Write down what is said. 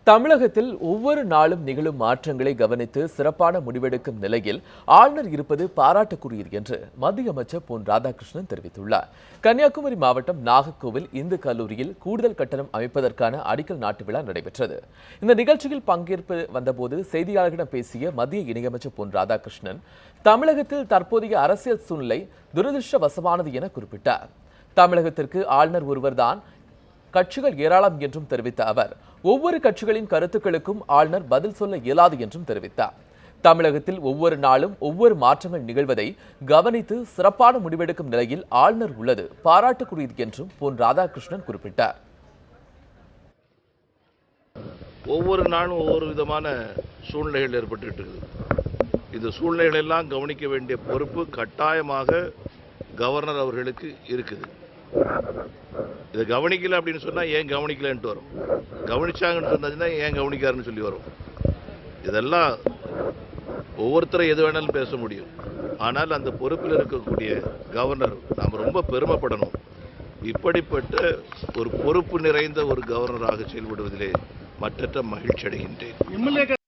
தமிழகத்தில் ஒவ்வொரு நாளும் நிகழும் மாற்றங்களை கவனித்து சிறப்பான முடிவெடுக்கும் நிலையில் ஆளுநர் இருப்பது பாராட்டுக்குரியது என்று மத்திய அமைச்சர் பொன் ராதாகிருஷ்ணன் தெரிவித்துள்ளார். கன்னியாகுமரி மாவட்டம் நாகர்கோவில் இந்து கல்லூரியில் கூடுதல் கட்டணம் அமைப்பதற்கான அடிக்கல் நாட்டு விழா நடைபெற்றது. இந்த நிகழ்ச்சியில் பங்கேற்பு வந்தபோது செய்தியாளர்களிடம் பேசிய மத்திய இணையமைச்சர் பொன் ராதாகிருஷ்ணன் தமிழகத்தில் தற்போதைய அரசியல் சூழ்நிலை துரதிருஷ்டவசமானது என குறிப்பிட்டார். தமிழகத்திற்கு ஆளுநர் ஒருவர்தான், கட்சிகள் ஏராளம் என்றும் தெரிவித்த அவர் ஒவ்வொரு கட்சிகளின் கருத்துக்களுக்கும் ஆளுநர் பதில் சொல்ல இயலாது என்றும் தெரிவித்தார். தமிழகத்தில் ஒவ்வொரு நாளும் ஒவ்வொரு மாற்றங்கள் நிகழ்வதை கவனித்து சிறப்பான முடிவெடுக்கும் நிலையில் ஆளுநர் உள்ளது பாராட்டுக்குரியது என்றும் பொன் ராதாகிருஷ்ணன் குறிப்பிட்டார். ஒவ்வொரு நாளும் ஒவ்வொரு விதமான சூழ்நிலைகள் ஏற்பட்டு இருக்குது. இந்த சூழ்நிலைகள் எல்லாம் கவனிக்க வேண்டிய பொறுப்பு கட்டாயமாக கவர்னர் அவர்களுக்கு இருக்குது. இதை கவனிக்கல அப்படின்னு சொன்னா ஏன் கவனிக்கலன்ட்டு வரும், கவனிச்சாங்கன்னு சொன்னாச்சுன்னா ஏன் கவனிக்காருன்னு சொல்லி வரும். இதெல்லாம் ஒவ்வொருத்தரும் எது வேணாலும் பேச முடியும். ஆனால் அந்த பொறுப்பில் இருக்கக்கூடிய கவர்னர் நாம் ரொம்ப பெருமைப்படணும். இப்படிப்பட்ட ஒரு பொறுப்பு நிறைந்த ஒரு கவர்னராக செயல்படுவதிலே மற்றற்ற மகிழ்ச்சி அடைகின்றேன்.